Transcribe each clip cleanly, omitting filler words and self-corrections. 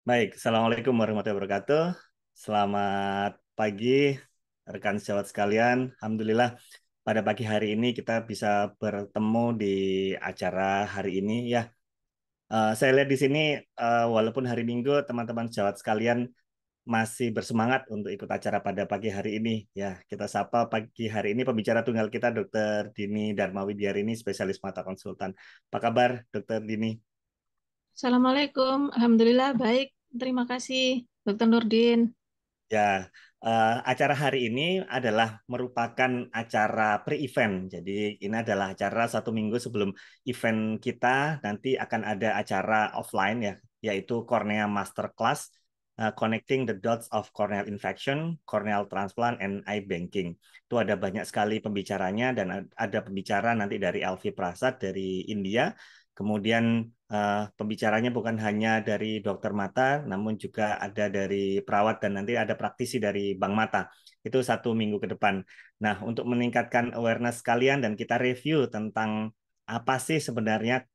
Baik, Assalamualaikum warahmatullahi wabarakatuh. Selamat pagi, rekan sejawat sekalian. Alhamdulillah, pada pagi hari ini kita bisa bertemu di acara hari ini ya. Saya lihat di sini, walaupun hari Minggu, teman-teman sejawat sekalian masih bersemangat untuk ikut acara pada pagi hari ini. Ya, kita sapa pagi hari ini pembicara tunggal kita, Dr. Dini Dharma Widiarini, spesialis mata konsultan. Apa kabar, Dr. Dini? Assalamualaikum, Alhamdulillah baik. Terima kasih, Dokter Nurdin. Ya, acara hari ini adalah merupakan acara pre-event. Jadi ini adalah acara satu minggu sebelum event kita. Nanti akan ada acara offline ya, yaitu Cornea Masterclass, Connecting the Dots of Corneal Infection, Corneal Transplant, and Eye Banking. Itu ada banyak sekali pembicaranya dan ada pembicara nanti dari Alfi Prasad dari India. Kemudian pembicaranya bukan hanya dari dokter mata, namun juga ada dari perawat dan nanti ada praktisi dari bank mata. Itu satu minggu ke depan. Nah, untuk meningkatkan awareness kalian dan kita review tentang apa sih sebenarnya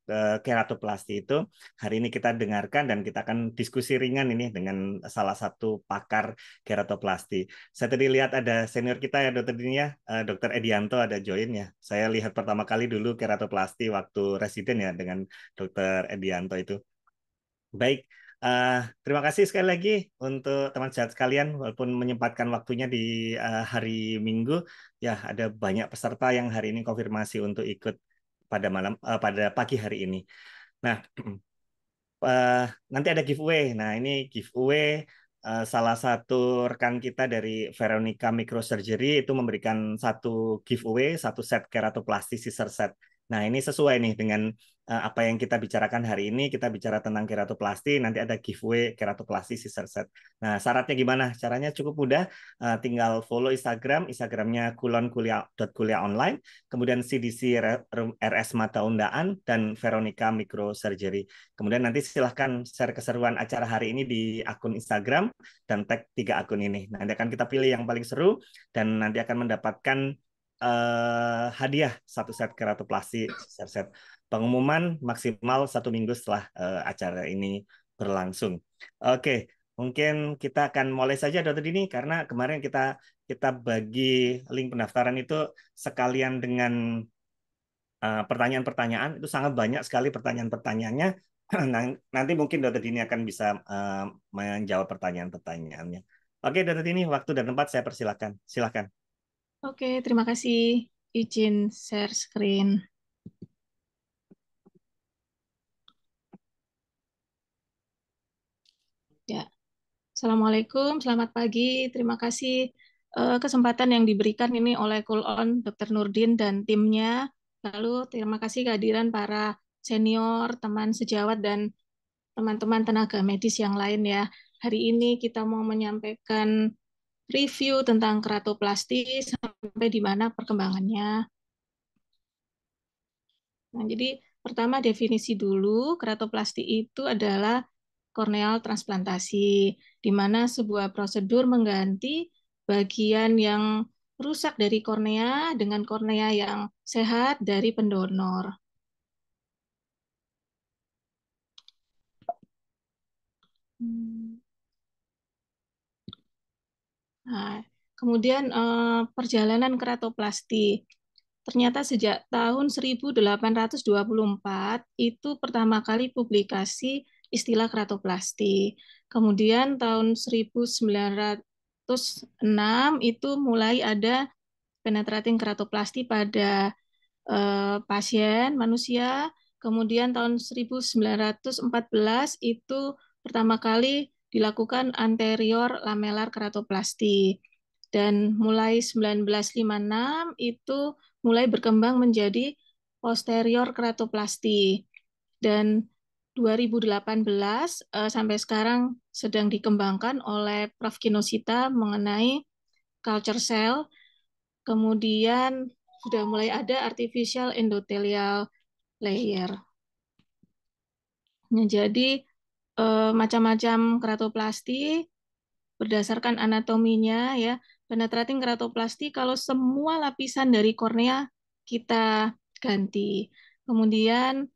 keratoplasti itu, hari ini kita dengarkan dan kita akan diskusi ringan ini dengan salah satu pakar keratoplasti. Saya tadi lihat ada senior kita ya, dokter Dini ya, dokter Edianto ada join ya. Saya lihat pertama kali dulu keratoplasti waktu residen ya dengan dokter Edianto itu. Baik, eh, terima kasih sekali lagi untuk teman sehat sekalian, walaupun menyempatkan waktunya di hari Minggu, ya ada banyak peserta yang hari ini konfirmasi untuk ikut pada pagi hari ini. Nah, eh, nanti ada giveaway. Nah, ini giveaway salah satu rekan kita dari Veronica Microsurgery itu memberikan satu giveaway, satu set keratoplasti scissor set. Nah, ini sesuai nih dengan apa yang kita bicarakan hari ini. Kita bicara tentang keratoplasti, nanti ada giveaway keratoplasti scissor set. Nah, syaratnya gimana? Caranya cukup mudah. Tinggal follow Instagramnya kulon.kuliah online, kemudian CDC RS Mata Undaan, dan Veronica Microsurgery. Kemudian nanti silahkan share keseruan acara hari ini di akun Instagram dan tag tiga akun ini. Nanti akan kita pilih yang paling seru dan nanti akan mendapatkan hadiah satu set keratoplasti set. Pengumuman maksimal satu minggu setelah acara ini berlangsung. Oke, mungkin kita akan mulai saja Dokter Dini karena kemarin kita kita bagi link pendaftaran itu sekalian dengan pertanyaan-pertanyaan itu sangat banyak sekali pertanyaan-pertanyaannya. Nanti mungkin Dokter Dini akan bisa menjawab pertanyaan-pertanyaannya. Oke, Dokter Dini, waktu dan tempat saya persilakan. Silakan. Oke, terima kasih. Izin share screen. Ya, Assalamualaikum, selamat pagi. Terima kasih kesempatan yang diberikan ini oleh Kulon, Dokter Nurdin dan timnya. Lalu terima kasih kehadiran para senior, teman sejawat dan teman-teman tenaga medis yang lain ya. Hari ini kita mau menyampaikan review tentang keratoplasti sampai di mana perkembangannya. Nah, jadi pertama definisi dulu, keratoplasti itu adalah korneal transplantasi, di mana sebuah prosedur mengganti bagian yang rusak dari kornea dengan kornea yang sehat dari pendonor. Hmm. Nah, kemudian perjalanan keratoplasti. Ternyata sejak tahun 1824 itu pertama kali publikasi istilah keratoplasti. Kemudian tahun 1906 itu mulai ada penetrating keratoplasti pada pasien manusia. Kemudian tahun 1914 itu pertama kali dilakukan anterior lamellar keratoplasti. Dan mulai 1956 itu mulai berkembang menjadi posterior keratoplasti. Dan 2018 sampai sekarang sedang dikembangkan oleh Prof. Kinosita mengenai culture cell. Kemudian sudah mulai ada artificial endothelial layer. Nah, jadi macam-macam keratoplasti berdasarkan anatominya ya. Penetrating keratoplasti kalau semua lapisan dari kornea kita ganti. Kemudian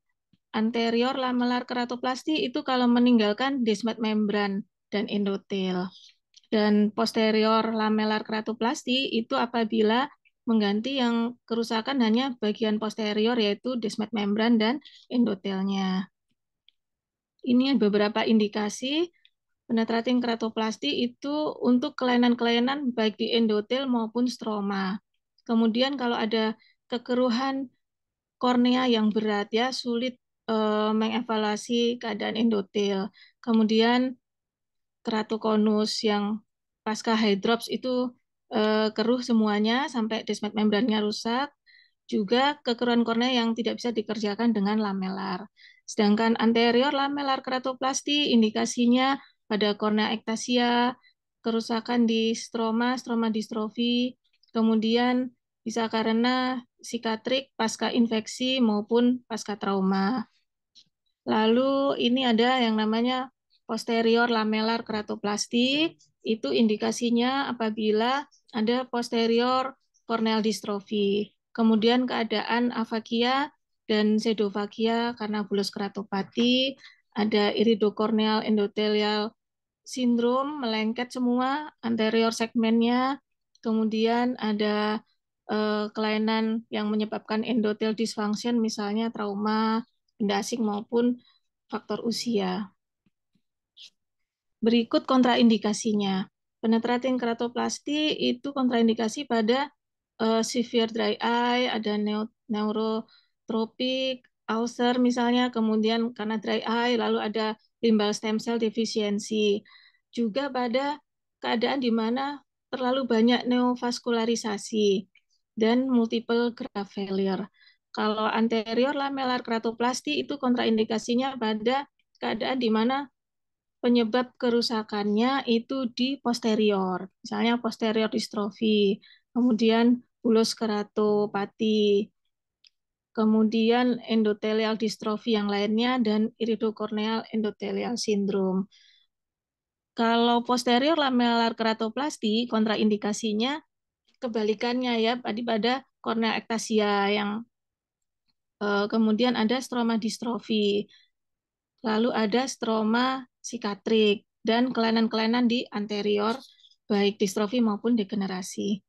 anterior lamelar keratoplasti itu kalau meninggalkan desmet membran dan endotel. Dan posterior lamelar keratoplasti itu apabila mengganti yang kerusakan hanya bagian posterior yaitu desmet membran dan endotelnya. Ini beberapa indikasi penetrating keratoplasti itu untuk kelainan-kelainan baik di endotel maupun stroma. Kemudian kalau ada kekeruhan kornea yang berat ya sulit mengevaluasi keadaan endotel. Kemudian keratokonus yang pasca hydrops itu keruh semuanya sampai desmet membrannya rusak. Juga kekeruhan kornea yang tidak bisa dikerjakan dengan lamelar. Sedangkan anterior lamelar keratoplasti indikasinya pada kornea ektasia, kerusakan di stroma, stroma distrofi, kemudian bisa karena sikatrik pasca infeksi maupun pasca trauma. Lalu ini ada yang namanya posterior lamelar keratoplasti, itu indikasinya apabila ada posterior corneal dystrophy. Kemudian keadaan afakia dan pseudofakia karena bulos keratopati, ada iridokorneal endotelial sindrom, melengket semua anterior segmennya, kemudian ada kelainan yang menyebabkan endotel dysfunction, misalnya trauma, benda asing maupun faktor usia. Berikut kontraindikasinya. Penetrating keratoplasti itu kontraindikasi pada severe dry eye, ada neurotropik, ulcer misalnya, kemudian karena dry eye, lalu ada limbal stem cell defisiensi. Juga pada keadaan di mana terlalu banyak neovaskularisasi dan multiple graft failure. Kalau anterior lamelar keratoplasti itu kontraindikasinya pada keadaan di mana penyebab kerusakannya itu di posterior, misalnya posterior distrofi, kemudian bulos keratopati, kemudian endotelial distrofi yang lainnya, dan iridocorneal endotelial syndrome. Kalau posterior lamelar keratoplasti, kontraindikasinya kebalikannya ya, pada kornea ektasia yang kemudian ada stroma distrofi. Lalu ada stroma sikatrik dan kelainan-kelainan di anterior, baik distrofi maupun degenerasi.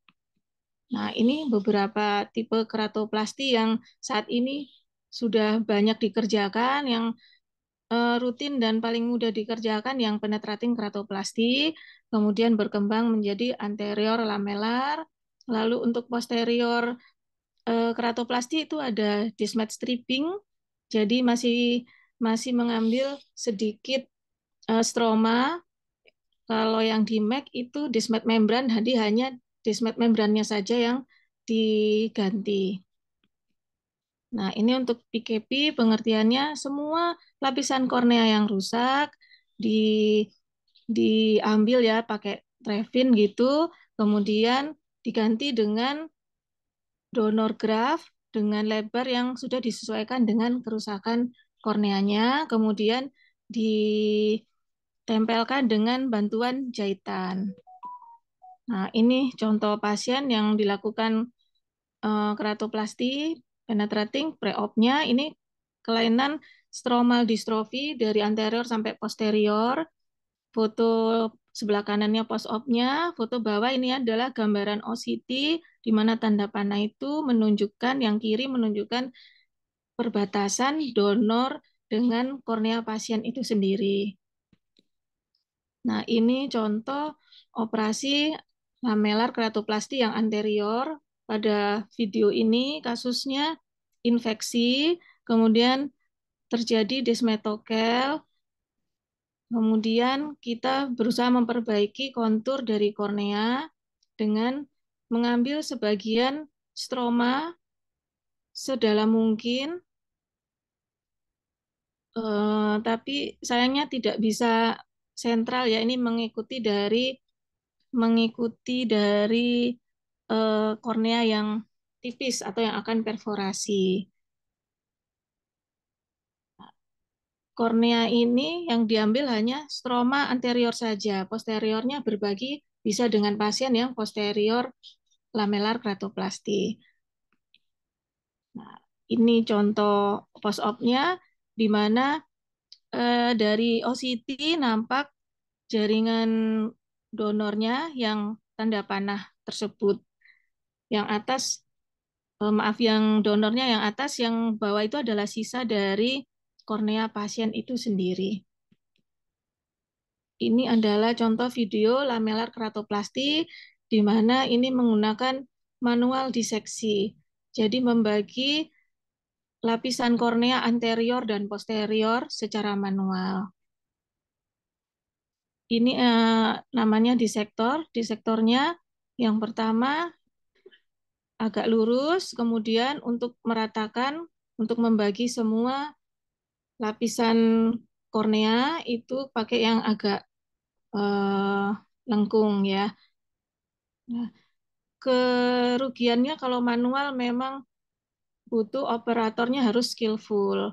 Nah, ini beberapa tipe keratoplasti yang saat ini sudah banyak dikerjakan, yang rutin dan paling mudah dikerjakan yang penetrating keratoplasti, kemudian berkembang menjadi anterior lamelar, lalu untuk posterior keratoplasti itu ada Desmet stripping, jadi masih mengambil sedikit stroma. Kalau yang di MAC itu Desmet membran, jadi hanya Desmet membrannya saja yang diganti. Nah, ini untuk PKP pengertiannya semua lapisan kornea yang rusak diambil ya pakai trefin gitu, kemudian diganti dengan donor graft dengan lebar yang sudah disesuaikan dengan kerusakan korneanya, kemudian ditempelkan dengan bantuan jahitan. Nah, ini contoh pasien yang dilakukan keratoplasti penetrating pre-op-nya. Ini kelainan stromal distrofi dari anterior sampai posterior. Foto sebelah kanannya post-op-nya, foto bawah ini adalah gambaran OCT, di mana tanda panah itu menunjukkan, yang kiri menunjukkan perbatasan donor dengan kornea pasien itu sendiri. Nah, ini contoh operasi lamelar keratoplasti yang anterior. Pada video ini kasusnya infeksi, kemudian terjadi desmetokel, kemudian kita berusaha memperbaiki kontur dari kornea dengan mengambil sebagian stroma sedalam mungkin, tapi sayangnya tidak bisa sentral ya. Ini mengikuti dari kornea yang tipis atau yang akan perforasi. Kornea ini yang diambil hanya stroma anterior saja, posteriornya berbagi bisa dengan pasien yang posterior lamelar keratoplasti. Nah, ini contoh post-op-nya. di mana dari OCT nampak jaringan donornya yang tanda panah tersebut. Yang atas, maaf, yang donornya yang atas, yang bawah itu adalah sisa dari kornea pasien itu sendiri. Ini adalah contoh video lamelar keratoplasti, di mana ini menggunakan manual diseksi. Jadi membagi lapisan kornea anterior dan posterior secara manual. Ini namanya disektor. Disektornya yang pertama agak lurus, kemudian untuk meratakan, untuk membagi semua lapisan kornea itu pakai yang agak lengkung ya. Nah, kerugiannya kalau manual memang butuh operatornya harus skillful,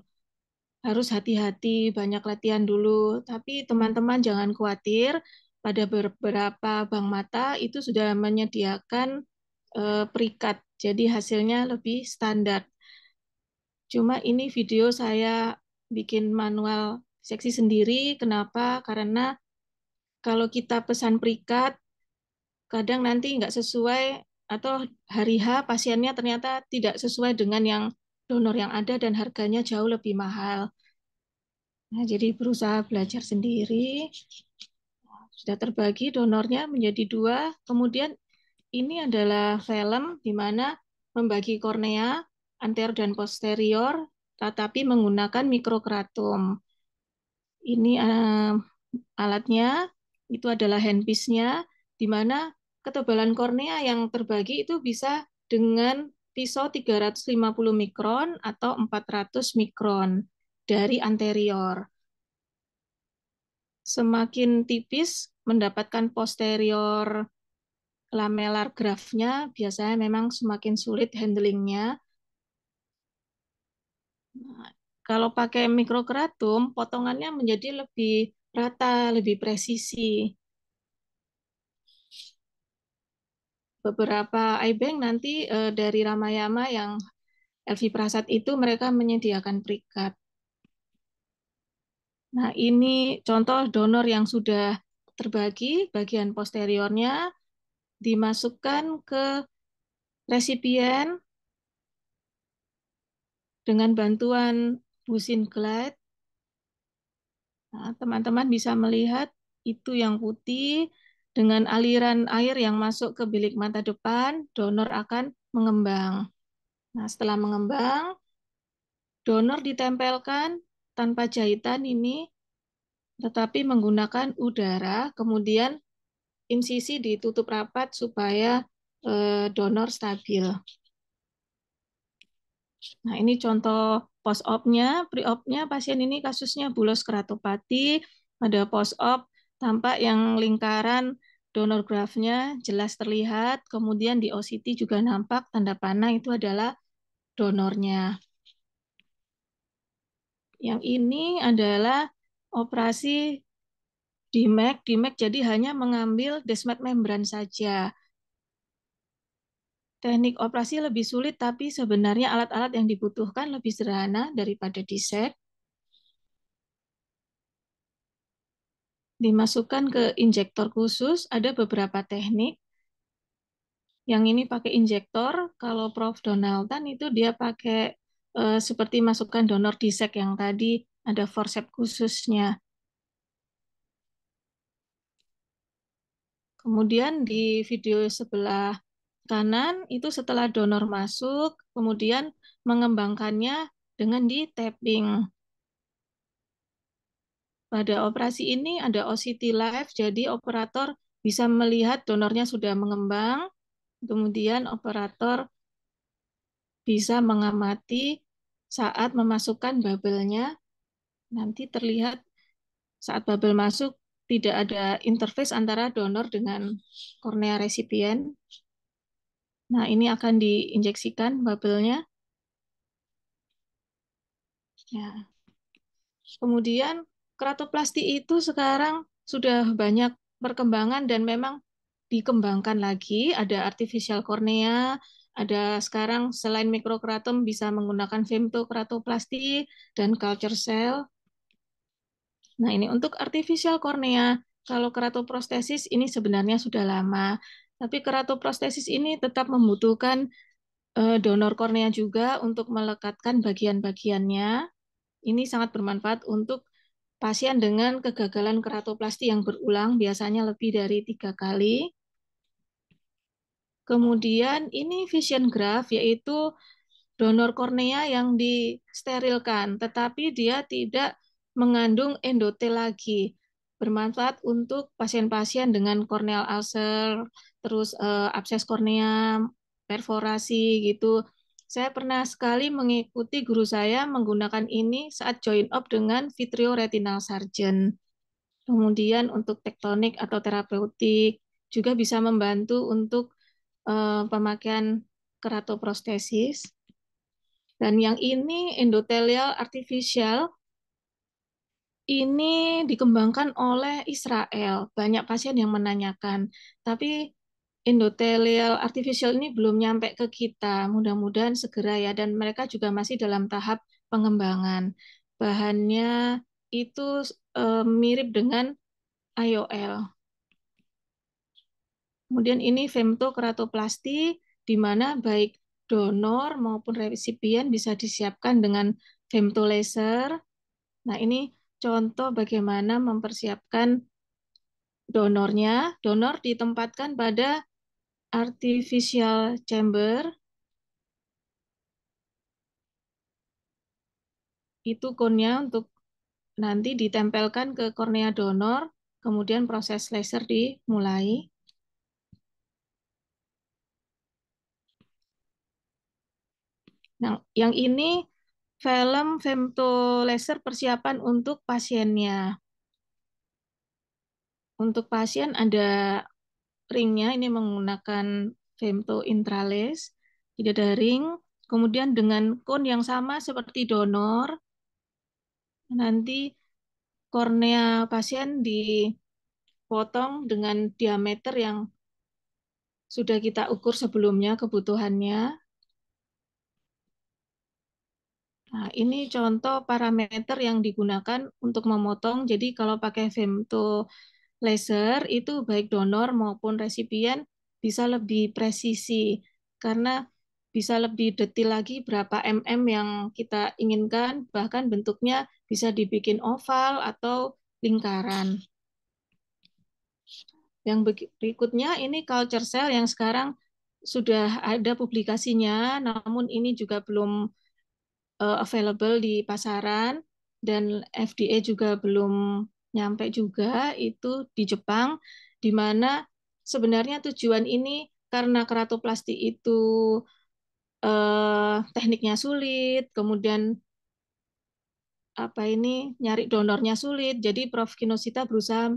harus hati-hati, banyak latihan dulu. Tapi teman-teman jangan khawatir, pada beberapa bank mata itu sudah menyediakan perikat, jadi hasilnya lebih standar. Cuma ini video saya bikin manual seksi sendiri. Kenapa? Karena kalau kita pesan perikat, kadang nanti nggak sesuai atau hari H pasiennya ternyata tidak sesuai dengan yang donor yang ada dan harganya jauh lebih mahal. Nah, jadi berusaha belajar sendiri. Sudah terbagi donornya menjadi dua. Kemudian ini adalah film di mana membagi kornea anterior dan posterior, tetapi menggunakan mikrokeratum. Ini alatnya, itu adalah handpiece-nya, di mana ketebalan kornea yang terbagi itu bisa dengan pisau 350 mikron atau 400 mikron dari anterior. Semakin tipis mendapatkan posterior lamelar graftnya, biasanya memang semakin sulit handlingnya. Nah, kalau pakai mikrokeratum, potongannya menjadi lebih rata, lebih presisi. Beberapa iBank nanti dari Ramayama yang LV Prasad itu mereka menyediakan perikat. Nah, ini contoh donor yang sudah terbagi, bagian posteriornya dimasukkan ke resipien dengan bantuan busin glide. Nah, teman-teman bisa melihat itu yang putih dengan aliran air yang masuk ke bilik mata depan, donor akan mengembang. Nah, setelah mengembang, donor ditempelkan tanpa jahitan ini, tetapi menggunakan udara, kemudian insisi ditutup rapat supaya donor stabil. Nah, ini contoh post-op-nya. Pre-op-nya pasien ini kasusnya bulos keratopati, ada post-op, tampak yang lingkaran donor grafnya jelas terlihat, kemudian di OCT juga nampak tanda panah itu adalah donornya. Yang ini adalah operasi DMEK. DMEK jadi hanya mengambil desmat membran saja. Teknik operasi lebih sulit, tapi sebenarnya alat-alat yang dibutuhkan lebih sederhana daripada disek. Dimasukkan ke injektor khusus, ada beberapa teknik. Yang ini pakai injektor, kalau Prof. Donaldan itu dia pakai seperti masukkan donor disek yang tadi, ada forceps khususnya. Kemudian di video sebelah kanan itu setelah donor masuk, kemudian mengembangkannya dengan di tapping. Pada operasi ini ada OCT live, jadi operator bisa melihat donornya sudah mengembang, kemudian operator bisa mengamati saat memasukkan bubble-nya. Nanti terlihat saat bubble masuk, tidak ada interface antara donor dengan kornea resipien. Nah, ini akan diinjeksikan bubble-nya. Ya. Kemudian keratoplasti itu sekarang sudah banyak perkembangan dan memang dikembangkan lagi. Ada artificial cornea, Ada sekarang selain mikrokeratom bisa menggunakan femtokeratoplasti dan culture cell. Nah, ini untuk artificial cornea. Kalau keratoprostesis ini sebenarnya sudah lama, tapi keratoprostesis ini tetap membutuhkan donor kornea juga untuk melekatkan bagian-bagiannya. Ini sangat bermanfaat untuk pasien dengan kegagalan keratoplasti yang berulang, biasanya lebih dari 3 kali. Kemudian ini vision graft, yaitu donor kornea yang disterilkan, tetapi dia tidak mengandung endotel lagi. Bermanfaat untuk pasien-pasien dengan corneal ulcer, terus abses kornea, perforasi gitu. Saya pernah sekali mengikuti guru saya menggunakan ini saat join up dengan vitreoretinal surgeon. Kemudian untuk tektonik atau terapeutik juga bisa membantu untuk pemakaian keratoprostesis. Dan yang ini endotelial artificial ini dikembangkan oleh Israel. Banyak pasien yang menanyakan, tapi endotelial artificial ini belum nyampe ke kita. Mudah-mudahan segera ya, dan mereka juga masih dalam tahap pengembangan. Bahannya itu mirip dengan IOL. Kemudian ini femtokeratoplasti, di mana baik donor maupun resipien bisa disiapkan dengan femtolaser. Nah, ini contoh bagaimana mempersiapkan donornya. Donor ditempatkan pada artificial chamber. Itu konnya untuk nanti ditempelkan ke kornea donor, kemudian proses laser dimulai. Nah, yang ini film femtolaser persiapan untuk pasiennya. Untuk pasien ada ringnya, ini menggunakan femto intrales, tidak ada ring. Kemudian dengan kon yang sama seperti donor, nanti kornea pasien dipotong dengan diameter yang sudah kita ukur sebelumnya kebutuhannya. Nah, ini contoh parameter yang digunakan untuk memotong. Jadi kalau pakai femto laser itu baik donor maupun resipien bisa lebih presisi karena bisa lebih detail lagi berapa mm yang kita inginkan, bahkan bentuknya bisa dibikin oval atau lingkaran. Yang berikutnya ini culture cell yang sekarang sudah ada publikasinya, namun ini juga belum available di pasaran dan FDA juga belum nyampe juga itu di Jepang, di mana sebenarnya tujuan ini karena keratoplasti itu tekniknya sulit, kemudian apa ini nyari donornya sulit, jadi Prof. Kinosita berusaha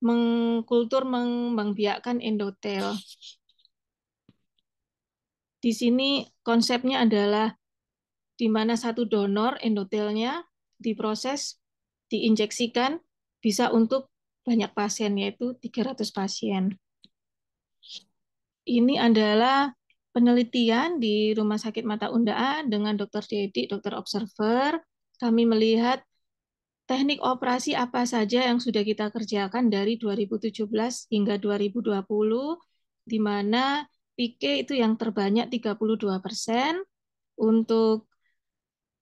mengkultur mengembangbiakkan endotel. Di sini konsepnya adalah di mana satu donor endotelnya diproses, diinjeksikan, bisa untuk banyak pasien, yaitu 300 pasien. Ini adalah penelitian di Rumah Sakit Mata Undaan dengan Dr. Dedi, dokter observer. Kami melihat teknik operasi apa saja yang sudah kita kerjakan dari 2017 hingga 2020, di mana PK itu yang terbanyak 32%, untuk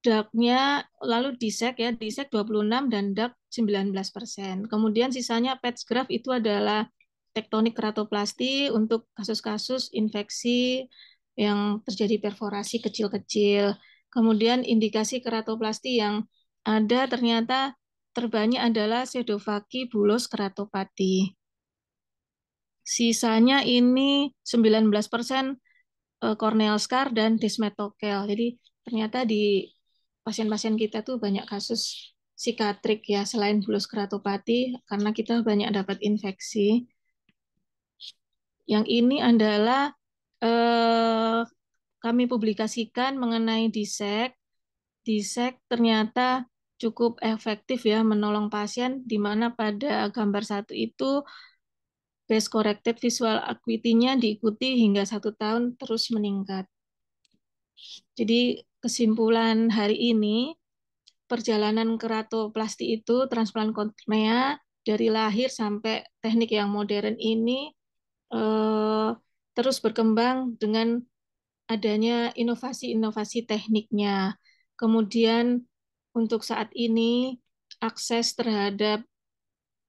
DAC-nya lalu DISEC ya, DISEC 26 dan DAC 19%. Kemudian sisanya PET graft itu adalah tektonik keratoplasti untuk kasus-kasus infeksi yang terjadi perforasi kecil-kecil. Kemudian indikasi keratoplasti yang ada ternyata terbanyak adalah pseudovaki bulos keratopati. Sisanya ini 19% corneal scar dan desmetokel. Jadi ternyata di pasien-pasien kita tuh banyak kasus psikatrik ya selain bulos keratopati karena kita banyak dapat infeksi. Yang ini adalah kami publikasikan mengenai DISEC. DISEC ternyata cukup efektif ya menolong pasien, di mana pada gambar satu itu best corrected visual acuity-nya diikuti hingga 1 tahun terus meningkat. Jadi kesimpulan hari ini, perjalanan keratoplasti itu, transplant kornea, dari lahir sampai teknik yang modern ini eh, terus berkembang dengan adanya inovasi-inovasi tekniknya. Kemudian untuk saat ini akses terhadap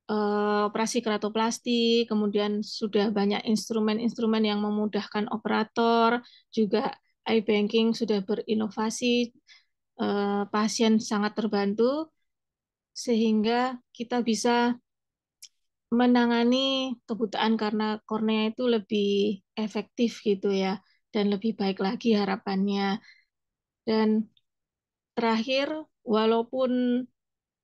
operasi keratoplasti, kemudian sudah banyak instrumen-instrumen yang memudahkan operator, juga iBanking sudah berinovasi, pasien sangat terbantu, sehingga kita bisa menangani kebutaan karena kornea itu lebih efektif gitu ya, dan lebih baik lagi harapannya. Dan terakhir, walaupun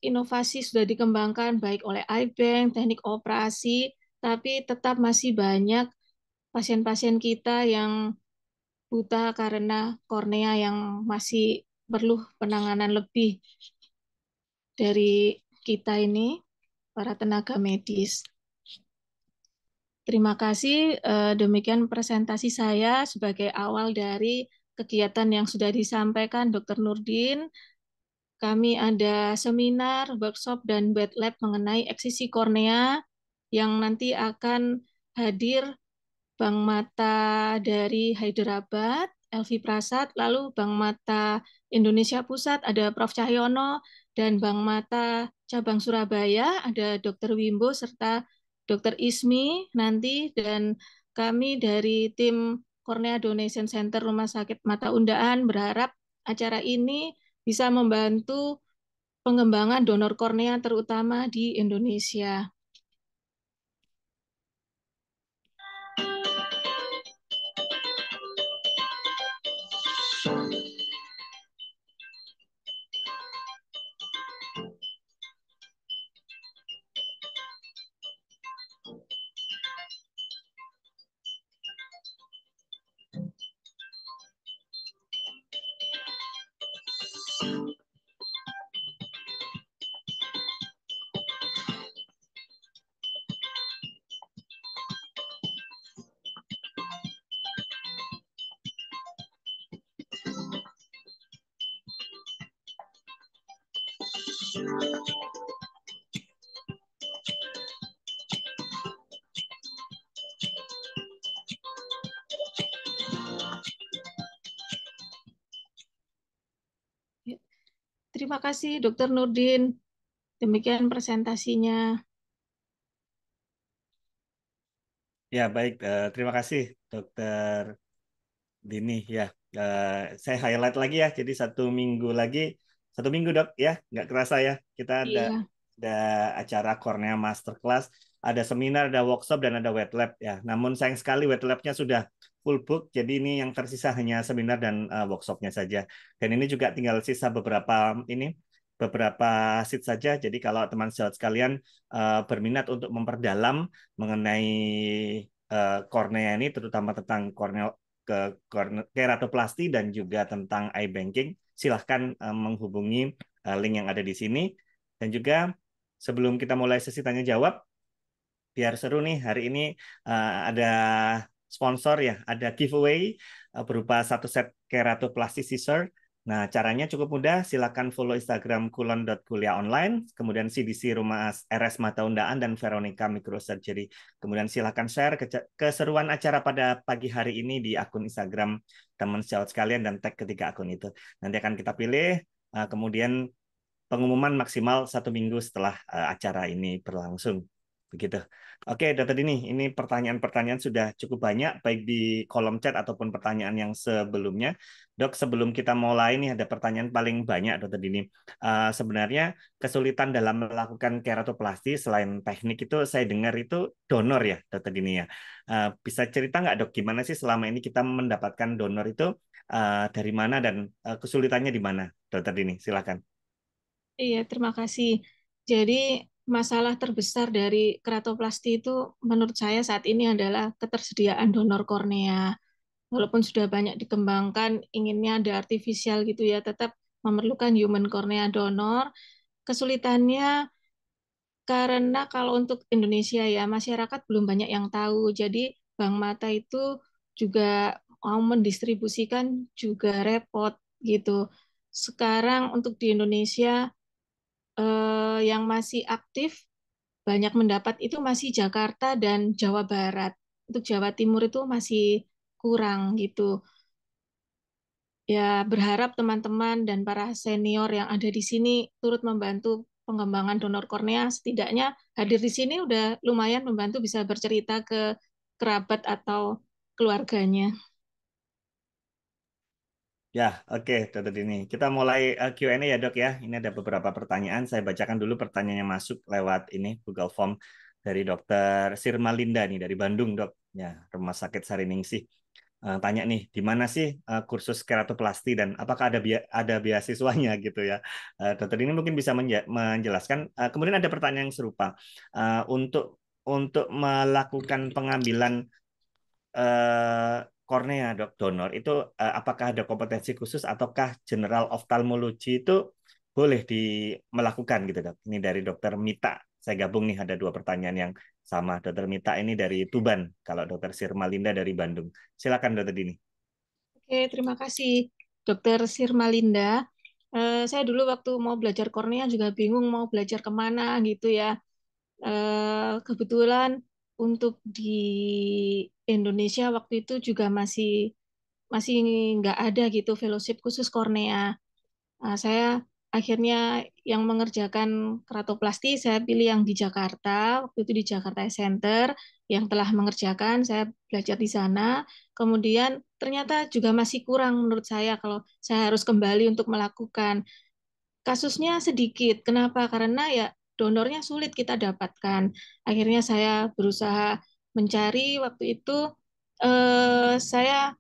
inovasi sudah dikembangkan baik oleh iBank, teknik operasi, tapi tetap masih banyak pasien-pasien kita yang buta karena kornea yang masih perlu penanganan lebih dari kita ini, para tenaga medis. Terima kasih. Demikian presentasi saya sebagai awal dari kegiatan yang sudah disampaikan Dr. Nurdin. Kami ada seminar, workshop, dan wet lab mengenai eksisi kornea yang nanti akan hadir Bank Mata dari Hyderabad, Elvi Prasad, lalu Bank Mata Indonesia Pusat ada Prof. Cahyono, dan Bank Mata Cabang Surabaya ada Dr. Wimbo serta Dr. Ismi nanti, dan kami dari tim Cornea Donation Center Rumah Sakit Mata Undaan berharap acara ini bisa membantu pengembangan donor kornea terutama di Indonesia. Terima kasih, Dr. Nurdin. Demikian presentasinya. Ya, baik. Terima kasih, Dokter Dini. Ya, saya highlight lagi ya. Jadi 1 minggu lagi, 1 minggu dok, ya, nggak kerasa ya. Kita Iya, ada acara Cornea Masterclass, ada seminar, ada workshop, dan ada wet lab ya. Namun sayang sekali wet labnya sudah full book. Jadi ini yang tersisa hanya seminar dan workshopnya saja. Dan ini juga tinggal sisa beberapa seat saja. Jadi kalau teman sejawat sekalian berminat untuk memperdalam mengenai kornea ini, terutama tentang kornea ke keratoplasti dan juga tentang iBanking, silahkan menghubungi link yang ada di sini. Dan juga sebelum kita mulai sesi tanya jawab, biar seru nih hari ini ada sponsor ya, ada giveaway berupa 1 set keratoplasti scissor. Nah, caranya cukup mudah. Silakan follow Instagram kulon.kuliahonline, kemudian CDC Rumah RS Mata Undaan, dan Veronica Microsurgery. Kemudian silakan share keseruan acara pada pagi hari ini di akun Instagram teman sejawat sekalian dan tag ketiga akun itu. Nanti akan kita pilih, kemudian pengumuman maksimal 1 minggu setelah acara ini berlangsung. Begitu. Oke, Dokter Dini, ini pertanyaan-pertanyaan sudah cukup banyak, baik di kolom chat ataupun pertanyaan yang sebelumnya. Dok, sebelum kita mulai, ini ada pertanyaan paling banyak, Dokter Dini. Sebenarnya kesulitan dalam melakukan keratoplasti selain teknik itu, saya dengar itu donor ya, Dokter Dini ya. Bisa cerita nggak, Dok, gimana sih selama ini kita mendapatkan donor itu dari mana dan kesulitannya di mana, Dokter Dini? Silakan. iya, terima kasih. Jadi masalah terbesar dari keratoplasti itu menurut saya saat ini adalah ketersediaan donor kornea. Walaupun sudah banyak dikembangkan, inginnya ada artifisial gitu ya, tetap memerlukan human kornea donor. Kesulitannya Karena kalau untuk Indonesia ya, masyarakat belum banyak yang tahu. Jadi bank mata itu juga mau mendistribusikan juga repot gitu. Sekarang untuk di Indonesia yang masih aktif banyak mendapat itu masih Jakarta dan Jawa Barat. Untuk Jawa Timur itu masih kurang gitu. Ya, berharap teman-teman dan para senior yang ada di sini turut membantu pengembangan donor kornea. Setidaknya hadir di sini udah lumayan membantu bisa bercerita ke kerabat atau keluarganya. Ya, oke, Dokter Dini. Kita mulai Q&A ya, Dok ya. Ini ada beberapa pertanyaan. Saya bacakan dulu pertanyaan yang masuk lewat ini Google Form dari Dokter Sirma Linda nih dari Bandung, Dok. Ya, Rumah Sakit Sariningsih. Tanya nih, di mana sih kursus keratoplasti dan apakah ada beasiswanya gitu ya. Dokter Dini mungkin bisa menjelaskan. Kemudian ada pertanyaan yang serupa. Untuk melakukan pengambilan eh, kornea dok donor itu apakah ada kompetensi khusus ataukah general ophthalmology itu boleh melakukan gitu dok. Ini dari dokter Mita. Saya gabung nih ada dua pertanyaan yang sama. Dokter Mita ini dari Tuban, kalau dokter Sirma Linda dari Bandung. Silakan dokter Dini. Oke, terima kasih Dokter Sirmalinda. Saya dulu waktu mau belajar kornea juga bingung mau belajar kemana gitu ya. Kebetulan untuk di Indonesia waktu itu juga masih masih nggak ada gitu fellowship khusus kornea. Saya akhirnya yang mengerjakan keratoplasti saya pilih yang di Jakarta, waktu itu di Jakarta Center yang telah mengerjakan, saya belajar di sana. Kemudian ternyata juga masih kurang menurut saya kalau saya harus kembali untuk melakukan. Kasusnya sedikit. Kenapa? Karena ya donornya sulit kita dapatkan. Akhirnya saya berusaha mencari waktu itu saya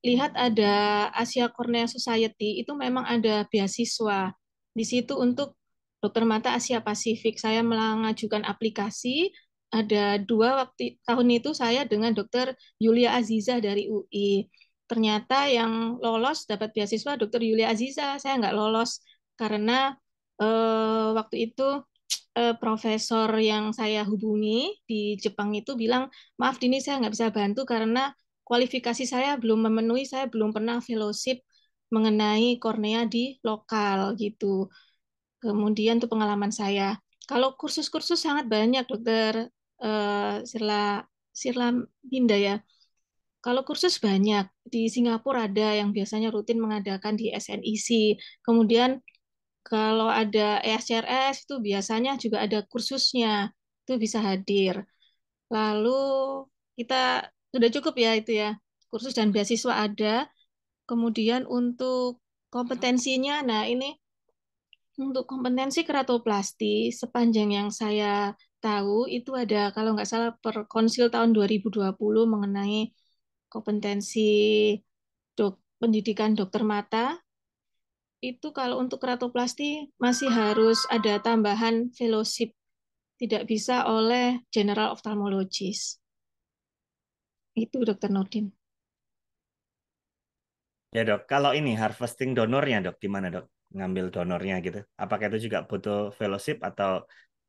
lihat ada Asia Cornea Society itu memang ada beasiswa di situ untuk dokter mata Asia Pasifik. Saya mengajukan aplikasi ada dua waktu tahun itu saya dengan dokter Yulia Aziza dari UI. Ternyata yang lolos dapat beasiswa dokter Yulia Aziza, saya nggak lolos karena waktu itu profesor yang saya hubungi di Jepang itu bilang, maaf Dini saya nggak bisa bantu karena kualifikasi saya belum memenuhi, saya belum pernah fellowship mengenai kornea di lokal gitu. Kemudian itu pengalaman saya. Kalau kursus-kursus sangat banyak, Dokter Sirla Sirla Binda ya. Kalau kursus banyak di Singapura ada yang biasanya rutin mengadakan di SNEC. Kemudian kalau ada ESCRS itu biasanya juga ada kursusnya, itu bisa hadir. Lalu kita sudah cukup ya itu ya, kursus dan beasiswa ada. Kemudian untuk kompetensinya, nah ini untuk kompetensi keratoplasti sepanjang yang saya tahu itu ada kalau nggak salah per konsil tahun 2020 mengenai kompetensi pendidikan dokter mata itu kalau untuk keratoplasti masih harus ada tambahan fellowship, tidak bisa oleh general ophthalmologist. Itu Dokter Nordin. Ya dok, kalau ini harvesting donornya dok, gimana dok? Ngambil donornya gitu. Apakah itu juga butuh fellowship atau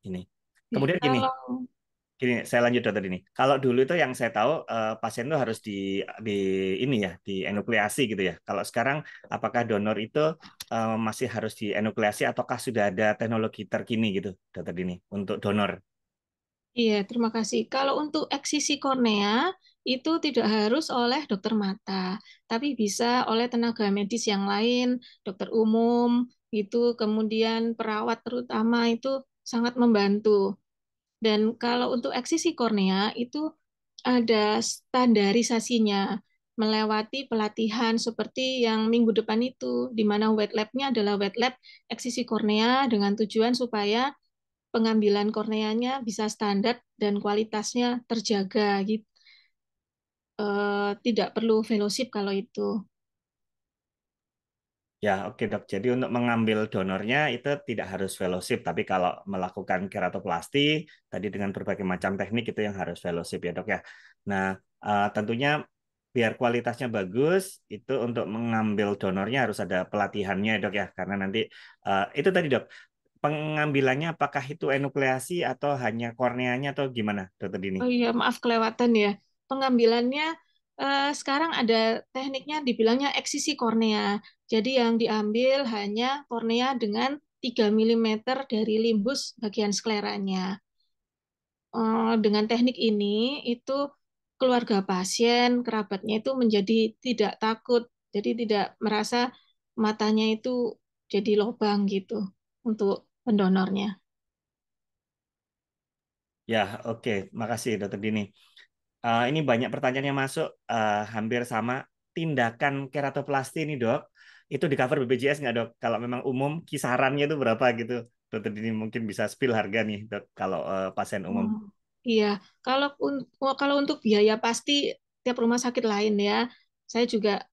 ini? Ya, Kemudian gini, kalau Gini, saya lanjut dokter ini. Kalau dulu itu yang saya tahu pasien itu harus di ini ya, di enukleasi gitu ya. Kalau sekarang apakah donor itu masih harus di enukleasi ataukah sudah ada teknologi terkini gitu, dokter ini untuk donor? iya, terima kasih. Kalau untuk eksisi kornea itu tidak harus oleh dokter mata, tapi bisa oleh tenaga medis yang lain, dokter umum gitu, kemudian perawat terutama itu sangat membantu. Dan kalau untuk eksisi kornea itu ada standarisasinya, melewati pelatihan seperti yang minggu depan itu, di mana wet lab-nya adalah wet lab eksisi kornea dengan tujuan supaya pengambilan korneanya bisa standar dan kualitasnya terjaga gitu. Tidak perlu fellowship kalau itu. Ya, oke dok. Jadi untuk mengambil donornya itu tidak harus fellowship, tapi kalau melakukan keratoplasti tadi dengan berbagai macam teknik itu yang harus fellowship ya dok ya. Nah, tentunya biar kualitasnya bagus itu untuk mengambil donornya harus ada pelatihannya dok ya, karena nanti itu tadi dok pengambilannya apakah itu enukleasi atau hanya korneanya atau gimana, Dokter Dini? Oh iya, maaf kelewatan ya. Pengambilannya sekarang ada tekniknya dibilangnya eksisi kornea. Jadi yang diambil hanya kornea dengan 3 milimeter dari limbus bagian skleranya. Dengan teknik ini itu keluarga pasien, kerabatnya itu menjadi tidak takut, jadi tidak merasa matanya itu jadi lubang gitu untuk pendonornya. Ya, oke. Makasih, Dokter Dini. Ini banyak pertanyaan yang masuk, hampir sama. Tindakan keratoplasti ini, Dok, itu di cover BPJS nggak, Dok? Kalau memang umum, kisarannya itu berapa gitu? Dokter Dini mungkin bisa spill harga nih, Dok, kalau pasien umum. Oh, iya, kalau untuk biaya pasti tiap rumah sakit lain ya. Saya juga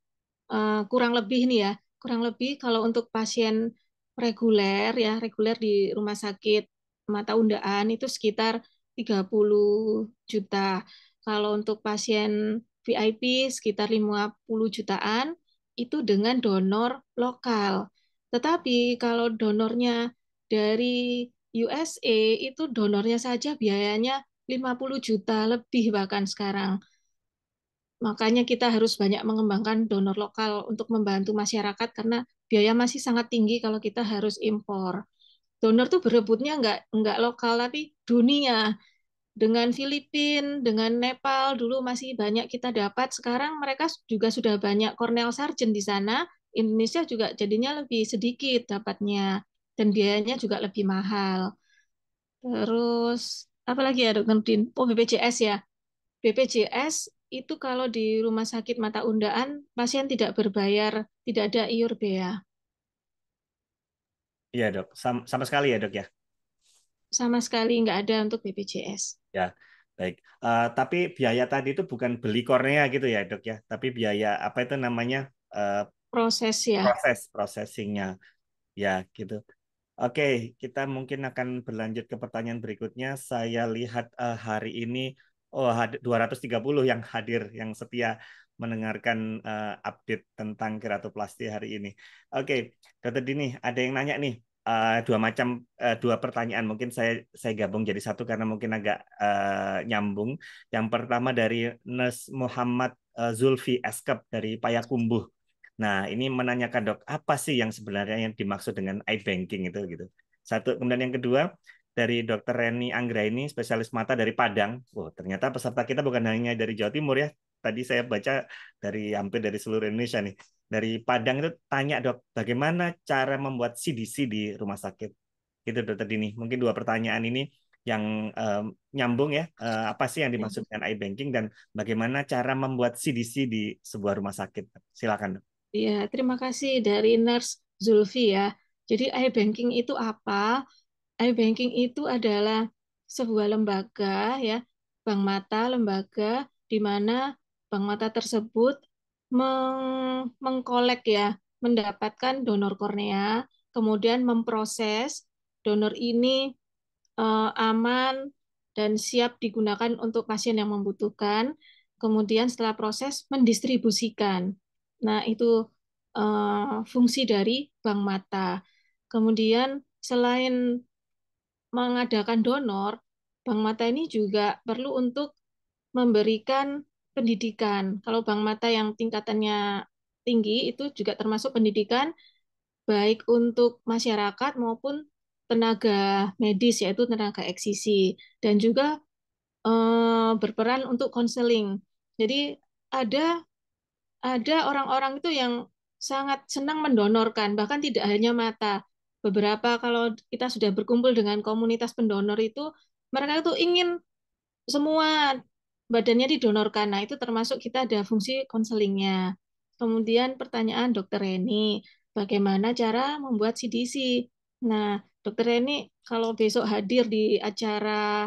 kurang lebih nih ya, kurang lebih kalau untuk pasien reguler ya, reguler di rumah sakit mata undaan itu sekitar 30 juta. Kalau untuk pasien VIP sekitar 50 jutaan itu dengan donor lokal. Tetapi kalau donornya dari USA itu donornya saja biayanya 50 juta lebih bahkan sekarang. Makanya kita harus banyak mengembangkan donor lokal untuk membantu masyarakat karena biaya masih sangat tinggi kalau kita harus impor. Donor tuh berebutnya nggak lokal tapi dunia. Dengan Filipina, dengan Nepal dulu masih banyak kita dapat. Sekarang mereka juga sudah banyak Cornell Sargent di sana. Indonesia juga jadinya lebih sedikit dapatnya dan biayanya juga lebih mahal. Terus apa lagi ya Dokter Din? Oh BPJS ya. BPJS itu kalau di rumah sakit mata undaan pasien tidak berbayar, tidak ada iur bea. Iya, Dok. Sama sekali ya, Dok ya. Sama sekali nggak ada untuk BPJS. Ya, baik. Tapi biaya tadi itu bukan beli kornea gitu ya, Dok ya. Tapi biaya apa itu namanya? eh, Proses ya. Processingnya. Ya, gitu. Oke, kita mungkin akan berlanjut ke pertanyaan berikutnya. Saya lihat hari ini 230 yang hadir, yang setia mendengarkan update tentang keratoplasti hari ini. Oke, Dokter Dini, ada yang nanya nih, dua pertanyaan. Mungkin saya gabung jadi satu karena mungkin agak nyambung. Yang pertama dari Nes Muhammad Zulfi Eskep dari Payakumbuh. Nah, ini menanyakan, Dok, apa sih yang sebenarnya yang dimaksud dengan iBanking itu gitu. Satu, kemudian yang kedua dari Dr. Reni Anggraini, spesialis mata dari Padang. Oh, ternyata peserta kita bukan hanya dari Jawa Timur ya. Tadi saya baca dari hampir dari seluruh Indonesia nih. Dari Padang itu tanya, Dok, bagaimana cara membuat CDC di rumah sakit? Gitu, Dokter Dini. Mungkin dua pertanyaan ini yang nyambung ya. Apa sih yang dimaksud dengan iBanking dan bagaimana cara membuat CDC di sebuah rumah sakit? Silakan, Dok. Ya, terima kasih dari Nurse Zulfi ya. Jadi iBanking itu apa? iBanking itu adalah sebuah lembaga ya, bank mata lembaga di mana bank mata tersebut mengkolek ya, mendapatkan donor kornea, kemudian memproses donor ini aman dan siap digunakan untuk pasien yang membutuhkan. Kemudian setelah proses mendistribusikan. Nah, itu fungsi dari bank mata. Kemudian selain mengadakan donor, bank mata ini juga perlu untuk memberikan pendidikan. Kalau bank mata yang tingkatannya tinggi itu juga termasuk pendidikan baik untuk masyarakat maupun tenaga medis yaitu tenaga eksisi dan juga berperan untuk konseling. Jadi ada orang-orang itu yang sangat senang mendonorkan, bahkan tidak hanya mata. Beberapa kalau kita sudah berkumpul dengan komunitas pendonor itu, mereka itu ingin semua badannya didonorkan. Nah, itu termasuk kita ada fungsi konselingnya. Kemudian pertanyaan Dokter Reni, bagaimana cara membuat CDC? Nah, Dokter Reni kalau besok hadir di acara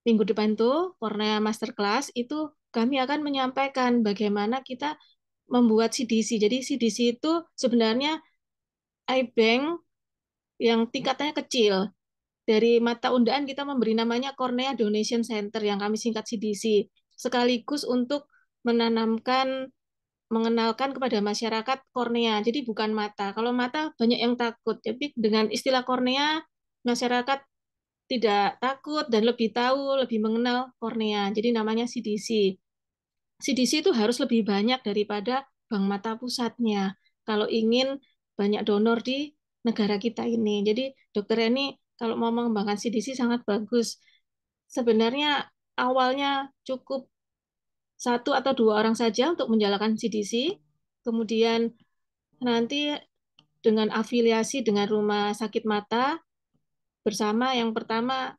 minggu depan tuh Cornea Masterclass itu kami akan menyampaikan bagaimana kita membuat CDC. Jadi CDC itu sebenarnya iBank yang tingkatannya kecil. Dari mata undaan kita memberi namanya Cornea Donation Center yang kami singkat CDC. Sekaligus untuk menanamkan mengenalkan kepada masyarakat kornea. Jadi bukan mata. Kalau mata banyak yang takut. Tapi dengan istilah kornea masyarakat tidak takut dan lebih tahu, lebih mengenal kornea. Jadi namanya CDC. CDC itu harus lebih banyak daripada bank mata pusatnya. Kalau ingin banyak donor di negara kita ini. Jadi dokter ini kalau mau mengembangkan CDC sangat bagus. Sebenarnya awalnya cukup satu atau dua orang saja untuk menjalankan CDC. Kemudian nanti dengan afiliasi dengan rumah sakit mata bersama yang pertama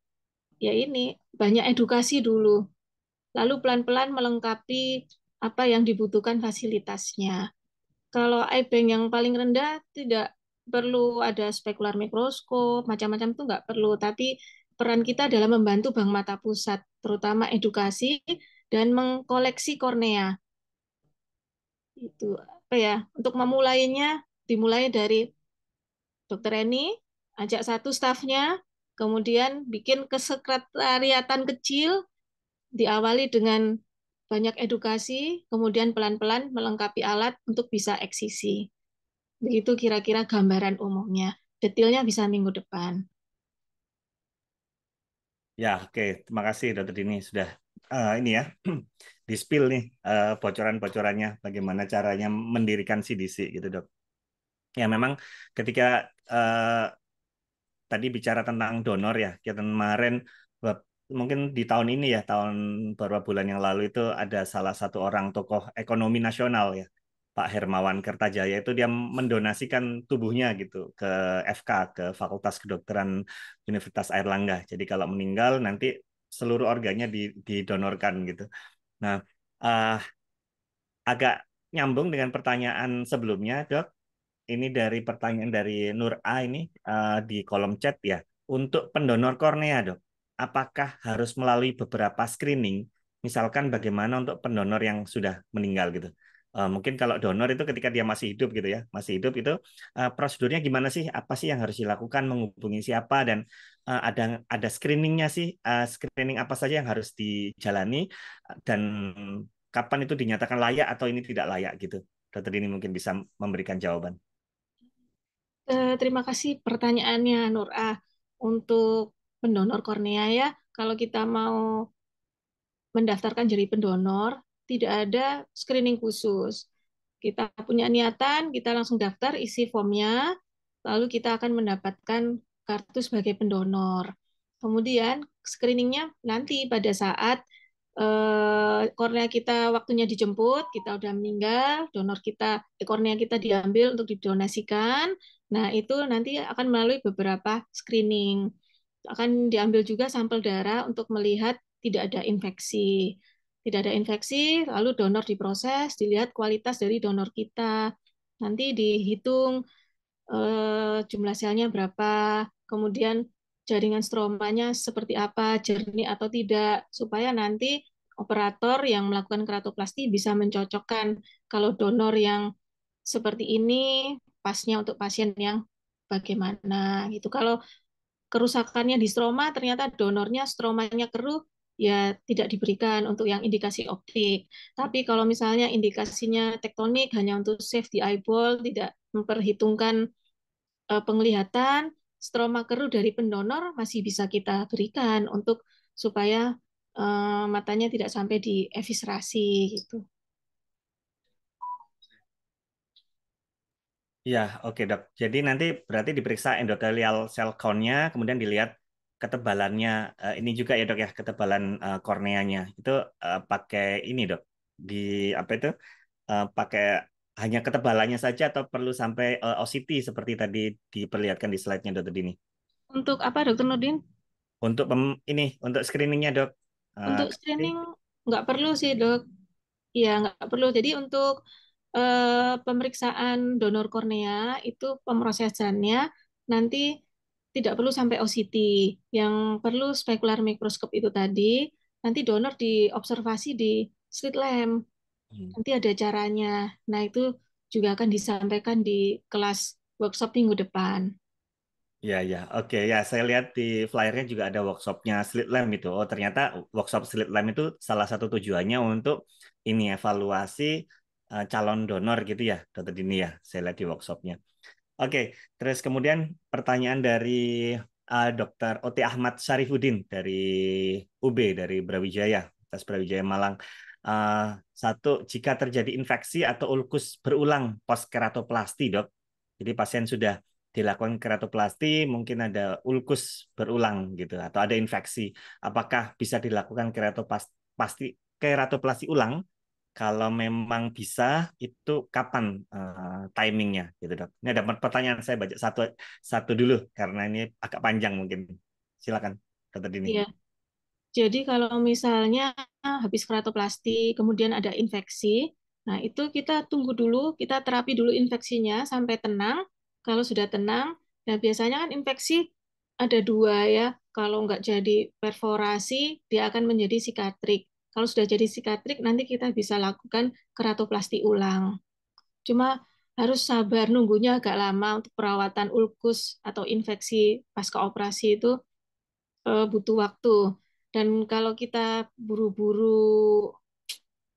ya ini banyak edukasi dulu. Lalu pelan-pelan melengkapi apa yang dibutuhkan fasilitasnya. Kalau eye bank yang paling rendah tidak perlu ada spekular mikroskop, macam-macam itu nggak perlu. Tapi peran kita adalah membantu Bank Mata Pusat, terutama edukasi dan mengkoleksi kornea. Itu apa ya? Untuk memulainya dimulai dari dokter Eni, ajak satu stafnya, kemudian bikin kesekretariatan kecil, diawali dengan banyak edukasi, kemudian pelan-pelan melengkapi alat untuk bisa eksisi. Begitu kira-kira gambaran umumnya. Detailnya bisa minggu depan. Ya, oke. Terima kasih Dokter Dini sudah ini ya di-spill nih bocoran-bocorannya bagaimana caranya mendirikan CDC gitu, Dok. Ya, memang ketika tadi bicara tentang donor ya, kita kemarin mungkin di tahun ini ya, tahun beberapa bulan yang lalu itu ada salah satu orang tokoh ekonomi nasional ya, Pak Hermawan Kertajaya itu dia mendonasikan tubuhnya gitu ke FK, ke Fakultas Kedokteran Universitas Airlangga. Jadi kalau meninggal nanti seluruh organnya didonorkan gitu. Nah, uh, agak nyambung dengan pertanyaan sebelumnya, Dok. Ini dari pertanyaan dari Nur A ini di kolom chat ya. Untuk pendonor kornea, Dok, apakah harus melalui beberapa screening? Misalkan bagaimana untuk pendonor yang sudah meninggal gitu. Mungkin kalau donor itu ketika dia masih hidup gitu ya, masih hidup itu prosedurnya gimana sih? Apa sih yang harus dilakukan? Menghubungi siapa dan ada screeningnya sih? Screening apa saja yang harus dijalani dan kapan itu dinyatakan layak atau ini tidak layak gitu? Dokter ini mungkin bisa memberikan jawaban. Terima kasih pertanyaannya, Nur A. Untuk pendonor kornea ya, kalau kita mau mendaftarkan jadi pendonor, tidak ada screening khusus. Kita punya niatan, kita langsung daftar, isi formnya, lalu kita akan mendapatkan kartu sebagai pendonor. Kemudian screeningnya nanti pada saat kornea kita waktunya dijemput, kita udah meninggal, donor kita, kornea kita diambil untuk didonasikan. Nah, itu nanti akan melalui beberapa screening. Akan diambil juga sampel darah untuk melihat tidak ada infeksi. Tidak ada infeksi, lalu donor diproses, dilihat kualitas dari donor kita. Nanti dihitung jumlah selnya berapa, kemudian jaringan stromanya seperti apa, jernih atau tidak, supaya nanti operator yang melakukan keratoplasti bisa mencocokkan kalau donor yang seperti ini pasnya untuk pasien yang bagaimana gitu. Kalau kerusakannya di stroma ternyata donornya stromanya keruh, ya tidak diberikan untuk yang indikasi optik. Tapi kalau misalnya indikasinya tektonik hanya untuk save the eyeball, tidak memperhitungkan penglihatan, stroma keruh dari pendonor masih bisa kita berikan untuk supaya matanya tidak sampai dieviscerasi gitu. Iya, oke dok. Jadi nanti berarti diperiksa endothelial cell count-nya, kemudian dilihat ketebalannya. Ini juga ya dok ya, ketebalan korneanya. Itu pakai ini dok. Di apa itu? Pakai hanya ketebalannya saja atau perlu sampai OCT seperti tadi diperlihatkan di slide-nya dokter Dini. Untuk apa, Dokter Nurdin? Untuk ini, untuk screeningnya dok. Untuk Nanti, screening nggak perlu sih, Dok. Iya, nggak perlu. Jadi untuk pemeriksaan donor kornea itu pemrosesannya nanti tidak perlu sampai OCT. Yang perlu spekular mikroskop itu tadi, nanti donor diobservasi di slit lamp. hmm. Nanti ada caranya. Nah, itu juga akan disampaikan di kelas workshop minggu depan. Ya, ya, oke ya. Saya lihat di flyernya juga ada workshopnya slit lamp itu. Oh, ternyata workshop slit lamp itu salah satu tujuannya untuk ini evaluasi calon donor gitu ya, dokter Dini ya. Saya lihat di workshopnya. Oke, terus kemudian pertanyaan dari Dr. Oti Ahmad Syarifuddin dari UB, dari Brawijaya, Tes Brawijaya Malang. Satu, jika terjadi infeksi atau ulkus berulang post keratoplasti, Dok. Jadi pasien sudah dilakukan keratoplasti, mungkin ada ulkus berulang gitu atau ada infeksi. Apakah bisa dilakukan keratoplasti ulang? Kalau memang bisa, itu kapan timingnya, gitu dok? Ini ada pertanyaan, saya baca satu satu dulu karena ini agak panjang mungkin. Silakan, dokter Dini. Iya. Jadi kalau misalnya habis keratoplasti, kemudian ada infeksi, nah itu kita tunggu dulu, kita terapi dulu infeksinya sampai tenang. Kalau sudah tenang, nah biasanya kan infeksi ada dua ya. Kalau nggak jadi perforasi, dia akan menjadi sikatrik. Kalau sudah jadi sikatrik, nanti kita bisa lakukan keratoplasti ulang. Cuma harus sabar nunggunya agak lama untuk perawatan ulkus atau infeksi pasca operasi itu butuh waktu. Dan kalau kita buru-buru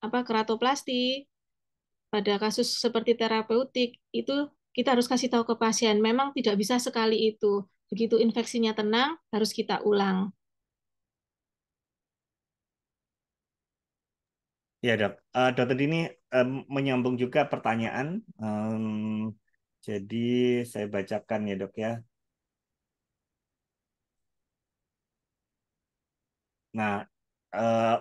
keratoplasti pada kasus seperti terapeutik itu kita harus kasih tahu ke pasien memang tidak bisa sekali itu. Begitu infeksinya tenang harus kita ulang. Ya dok, dokter Dini menyambung juga pertanyaan. Jadi saya bacakan ya dok ya. Nah,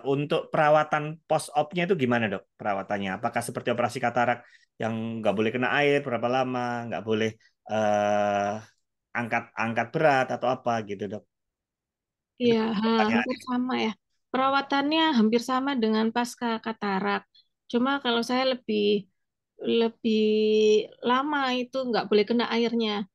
untuk perawatan post op-nya itu gimana dok? Perawatannya, apakah seperti operasi katarak yang nggak boleh kena air berapa lama, nggak boleh angkat angkat berat atau apa gitu dok? Itu Iya, pertanyaan. hampir sama ya. Perawatannya hampir sama dengan pasca katarak. Cuma kalau saya lebih lebih lama itu nggak boleh kena airnya.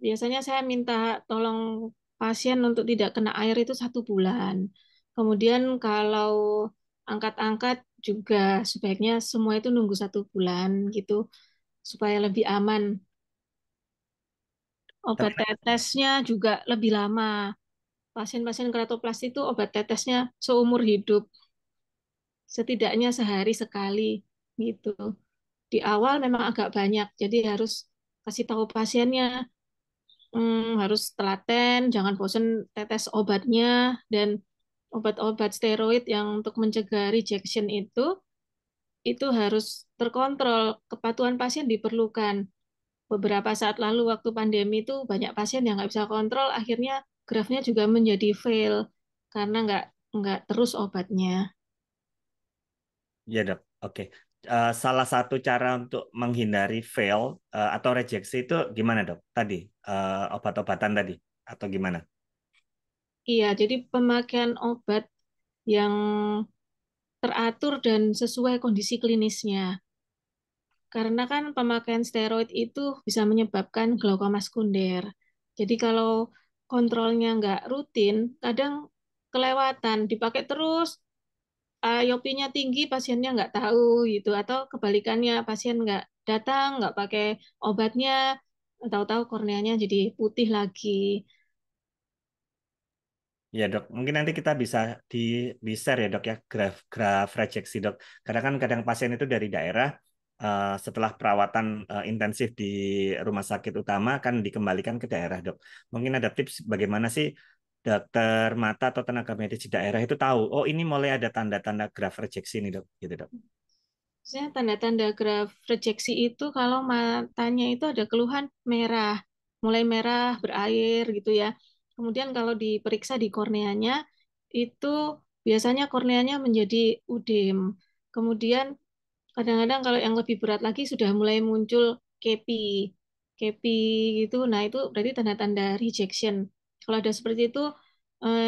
Biasanya saya minta tolong pasien untuk tidak kena air itu 1 bulan. Kemudian kalau angkat-angkat juga sebaiknya semua itu nunggu 1 bulan gitu supaya lebih aman. Tapi Obat tetesnya juga lebih lama. Pasien-pasien keratoplasti itu obat tetesnya seumur hidup, setidaknya sehari sekali gitu. Di awal memang agak banyak, jadi harus kasih tahu pasiennya harus telaten, jangan bosan tetes obatnya, dan obat-obat steroid yang untuk mencegah rejection itu harus terkontrol. Kepatuhan pasien diperlukan. Beberapa saat lalu waktu pandemi itu banyak pasien yang nggak bisa kontrol, akhirnya grafnya juga menjadi fail karena nggak terus obatnya. ya dok, oke. Salah satu cara untuk menghindari fail atau rejeksi itu gimana dok? Tadi obat-obatan tadi atau gimana? Iya, jadi pemakaian obat yang teratur dan sesuai kondisi klinisnya. Karena kan pemakaian steroid itu bisa menyebabkan glaukoma sekunder. Jadi kalau kontrolnya nggak rutin, kadang kelewatan, dipakai terus, IOP-nya tinggi, pasiennya nggak tahu gitu. Atau kebalikannya, pasien nggak datang, nggak pakai obatnya, tahu-tahu korneanya jadi putih lagi. Ya dok, mungkin nanti kita bisa di share ya dok ya graf rejeksi dok. Karena kan kadang pasien itu dari daerah setelah perawatan intensif di rumah sakit utama kan dikembalikan ke daerah dok. Mungkin ada tips bagaimana sih dokter mata atau tenaga medis di daerah itu tahu, oh ini mulai ada tanda-tanda graf rejeksi nih dok, gitu dok. Biasanya tanda-tanda graf rejeksi itu kalau matanya itu ada keluhan merah, mulai merah, berair gitu ya. Kemudian kalau diperiksa di korneanya, itu biasanya korneanya menjadi udem. Kemudian kadang-kadang kalau yang lebih berat lagi sudah mulai muncul kepi. Kepi itu, nah itu berarti tanda-tanda rejection. Kalau ada seperti itu,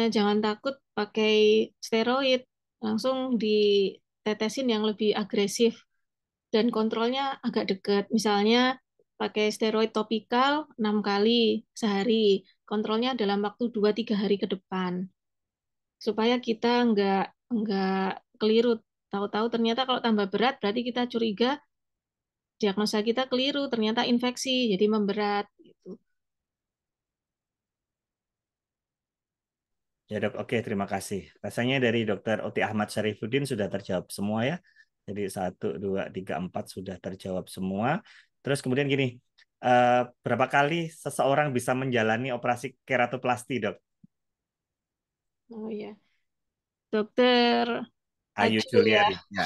jangan takut pakai steroid, langsung ditetesin yang lebih agresif dan kontrolnya agak dekat. Misalnya pakai steroid topikal 6 kali sehari, kontrolnya dalam waktu 2-3 hari ke depan, supaya kita nggak keliru. Tahu-tahu ternyata kalau tambah berat berarti kita curiga diagnosa kita keliru, ternyata infeksi, jadi memberat gitu. Ya dok, oke terima kasih. Rasanya dari dokter Oti Ahmad Syarifuddin sudah terjawab semua ya. Jadi 1, 2, 3, 4 sudah terjawab semua. Terus kemudian gini, berapa kali seseorang bisa menjalani operasi keratoplasti, Dok? Oh ya, Dokter Ayu Ajul ya. Juliari. Ya.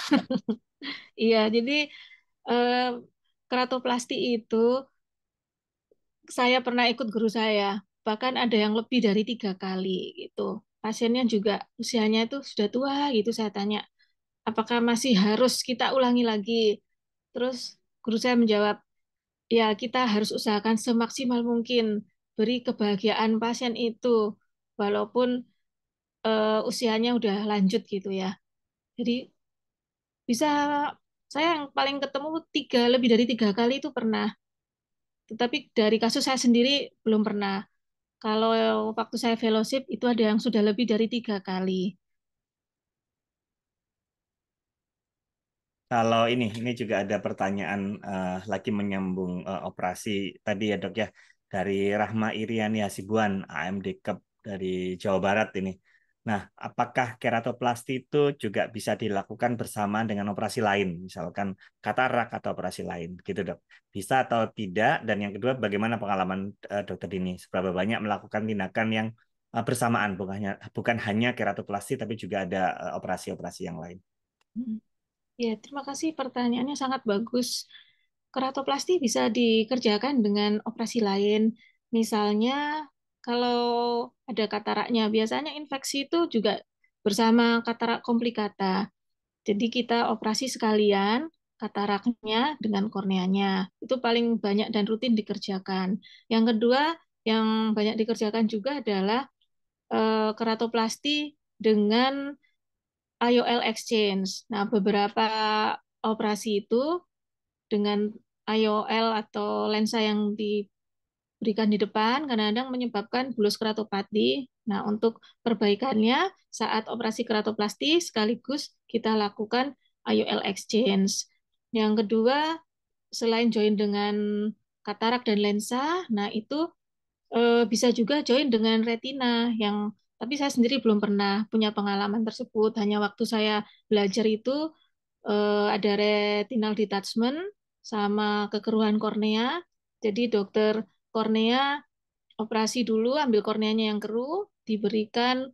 Iya, jadi eh, keratoplasti itu saya pernah ikut guru saya, bahkan ada yang lebih dari 3 kali gitu. Pasiennya juga usianya itu sudah tua gitu. Saya tanya, apakah masih harus kita ulangi lagi? Terus guru saya menjawab, ya kita harus usahakan semaksimal mungkin beri kebahagiaan pasien itu, walaupun usianya udah lanjut gitu ya. Jadi bisa saya yang paling ketemu lebih dari 3 kali itu pernah. Tetapi dari kasus saya sendiri belum pernah. Kalau waktu saya fellowship itu ada yang sudah lebih dari 3 kali. Kalau ini juga ada pertanyaan lagi menyambung operasi tadi ya dok ya dari Rahma Iriani Hasibuan AMD Cup dari Jawa Barat ini. Nah, apakah keratoplasti itu juga bisa dilakukan bersamaan dengan operasi lain, misalkan katarak atau operasi lain, gitu dok? Bisa atau tidak? Dan yang kedua, bagaimana pengalaman dokter ini? Seberapa banyak melakukan tindakan yang bersamaan, bukan hanya keratoplasti, tapi juga ada operasi-operasi yang lain. Ya, terima kasih pertanyaannya sangat bagus. Keratoplasti bisa dikerjakan dengan operasi lain. Misalnya kalau ada kataraknya, biasanya infeksi itu juga bersama katarak komplikata. Jadi kita operasi sekalian kataraknya dengan korneanya. Itu paling banyak dan rutin dikerjakan. Yang kedua, yang banyak dikerjakan juga adalah keratoplasti dengan IOL exchange. Nah, beberapa operasi itu dengan IOL atau lensa yang diberikan di depan kadang-kadang menyebabkan bulos keratopati. Nah, untuk perbaikannya saat operasi keratoplasti sekaligus kita lakukan IOL exchange. Yang kedua, selain join dengan katarak dan lensa, nah itu bisa juga join dengan retina yang tapi saya sendiri belum pernah punya pengalaman tersebut. Hanya waktu saya belajar itu ada retinal detachment sama kekeruhan kornea. Jadi dokter kornea operasi dulu, ambil korneanya yang keruh, diberikan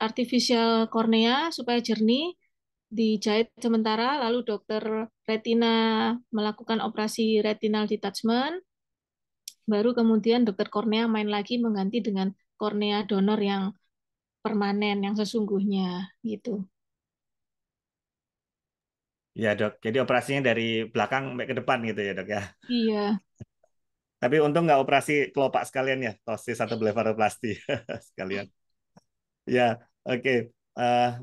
artificial kornea supaya jernih, dijahit sementara, lalu dokter retina melakukan operasi retinal detachment, baru kemudian dokter kornea main lagi mengganti dengan kornea donor yang permanen, yang sesungguhnya gitu. Ya dok, jadi operasinya dari belakang sampai ke depan gitu ya dok ya. Iya, Tapi untung nggak operasi kelopak sekalian ya, tosis atau blefaroplasti sekalian. Ya, oke.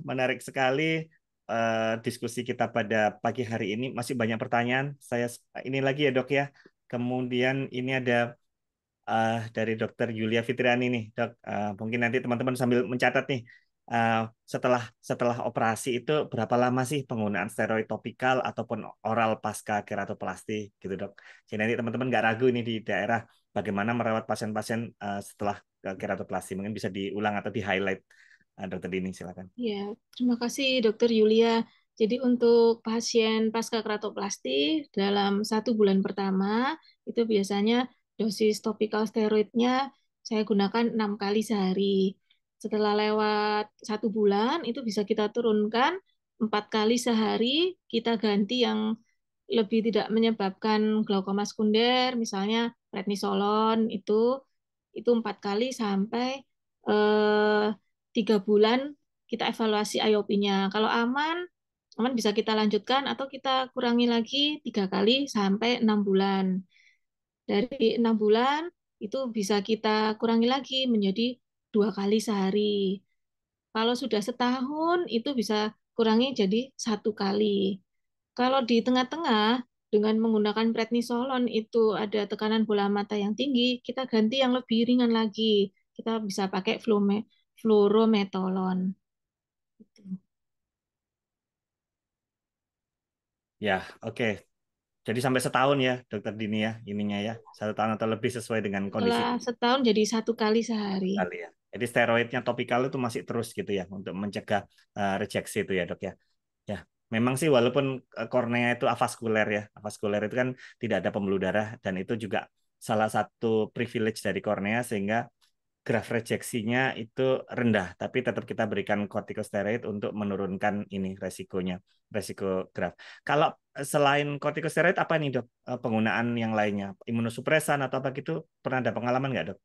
Menarik sekali diskusi kita pada pagi hari ini. Masih banyak pertanyaan. Saya ini lagi ya dok ya. Kemudian ini ada dari Dokter Yulia Fitriani nih, dok. Mungkin nanti teman-teman sambil mencatat nih. eh, setelah setelah operasi itu berapa lama sih penggunaan steroid topikal ataupun oral pasca keratoplasti gitu dok. Jadi nanti teman-teman nggak ragu ini di daerah bagaimana merawat pasien-pasien setelah keratoplasti. Mungkin bisa diulang atau di highlight, dokter Dini silakan. ya. Terima kasih Dokter Yulia. Jadi untuk pasien pasca keratoplasti dalam 1 bulan pertama itu biasanya dosis topikal steroidnya saya gunakan 6 kali sehari. Setelah lewat 1 bulan itu bisa kita turunkan 4 kali sehari. Kita ganti yang lebih tidak menyebabkan glaukoma sekunder, misalnya prednisolon itu 4 kali sampai eh, 3 bulan kita evaluasi IOP-nya. Kalau aman, aman bisa kita lanjutkan atau kita kurangi lagi 3 kali sampai 6 bulan. Dari 6 bulan itu bisa kita kurangi lagi menjadi 2 kali sehari. Kalau sudah setahun itu bisa kurangi jadi 1 kali. Kalau di tengah-tengah dengan menggunakan prednisolon itu ada tekanan bola mata yang tinggi, kita ganti yang lebih ringan lagi. Kita bisa pakai fluorometolon. Ya, oke. Jadi sampai setahun ya, dokter Dini ya, ininya ya, 1 tahun atau lebih sesuai dengan kondisi Setelah setahun jadi 1 kali sehari. kali ya. Jadi steroidnya topikal itu masih terus gitu ya untuk mencegah rejeksi itu ya dok ya. Ya, memang sih walaupun kornea itu avaskuler ya, avaskuler itu kan tidak ada pembuluh darah dan itu juga salah satu privilege dari kornea sehingga graf rejeksinya itu rendah, tapi tetap kita berikan kortikosteroid untuk menurunkan ini resikonya, resiko graf. Kalau selain kortikosteroid apa nih dok, penggunaan yang lainnya, imunosupresan atau apa gitu, pernah ada pengalaman nggak dok?